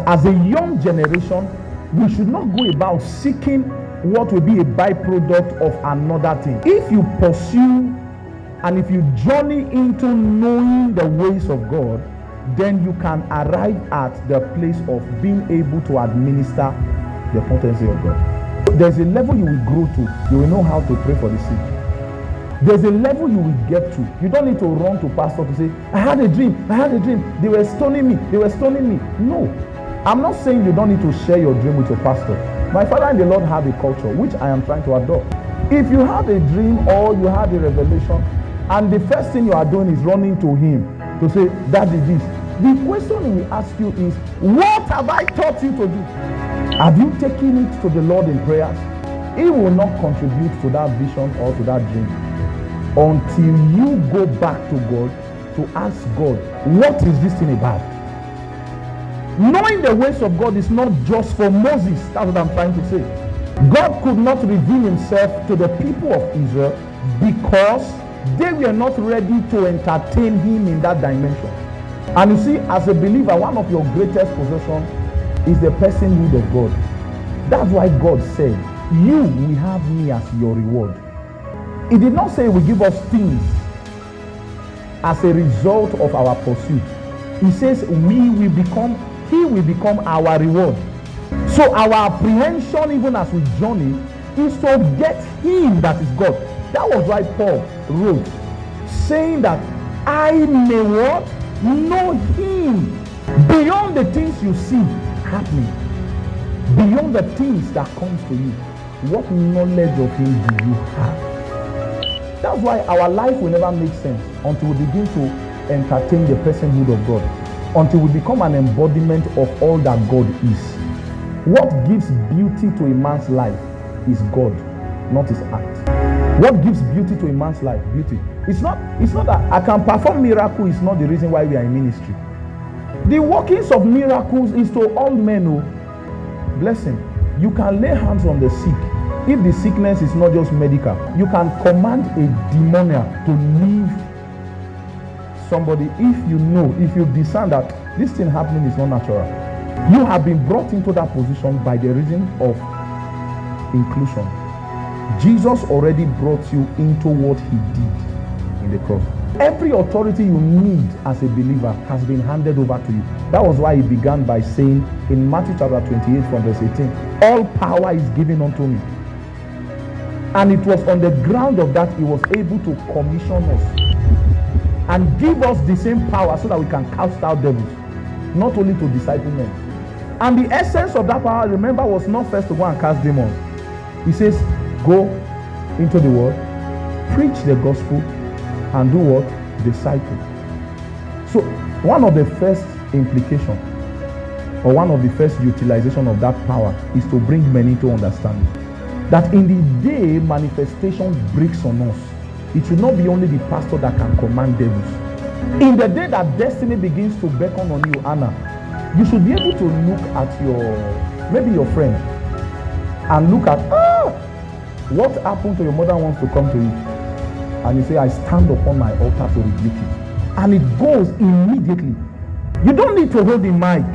As a young generation, we should not go about seeking what will be a byproduct of another thing. If you pursue and if you journey into knowing the ways of God, then you can arrive at the place of being able to administer the potency of God. There's a level you will grow to. You will know how to pray for the sick. There's a level you will get to. You don't need to run to pastor to say, I had a dream. They were stoning me. No. I'm not saying you don't need to share your dream with your pastor. My father and the Lord have a culture which I am trying to adopt. If you have a dream or you have a revelation and the first thing you are doing is running to him to say, that is this. The question he will ask you is, what have I taught you to do? Have you taken it to the Lord in prayers? He will not contribute to that vision or to that dream until you go back to God to ask God, what is this thing about? Knowing the ways of God is not just for Moses. That's what I'm trying to say. God could not reveal himself to the people of Israel because they were not ready to entertain him in that dimension. And you see, as a believer, one of your greatest possessions is the personhood of God. That's why God said, you will have me as your reward. He did not say he will give us things as a result of our pursuit. He says he will become our reward. So our apprehension, even as we journey, is to get him that is God. That was why Paul wrote, saying that I may what? Know him beyond the things you see happening, beyond the things that comes to you. What knowledge of him do you have? That's why our life will never make sense until we begin to entertain the personhood of God, until we become an embodiment of all that God is. What gives beauty to a man's life is God, not his act. What gives beauty to a man's life? Beauty. It's not that I can perform miracles is not the reason why we are in ministry. The workings of miracles is to all men who blessing. You can lay hands on the sick. If the sickness is not just medical, you can command a demoniac to leave somebody if you discern that this thing happening is not natural. You have been brought into that position by the reason of inclusion. Jesus already brought you into what he did in the cross. Every authority you need as a believer has been handed over to you. That was why he began by saying in Matthew chapter 28 from verse 18, all power is given unto me. And it was on the ground of that he was able to commission us and give us the same power so that we can cast out devils, not only to disciple men. And the essence of that power, remember, was not first to go and cast demons. He says, go into the world, preach the gospel, and do what? Disciple. So one of the first implications, or one of the first utilization of that power is to bring men into understanding that in the day manifestation breaks on us, it should not be only the pastor that can command devils. In the day that destiny begins to beckon on you, Anna, you should be able to look at maybe your friend and look at, what happened to your mother wants to come to you. And you say, I stand upon my altar to rebuke it. And it goes immediately. You don't need to hold the mic.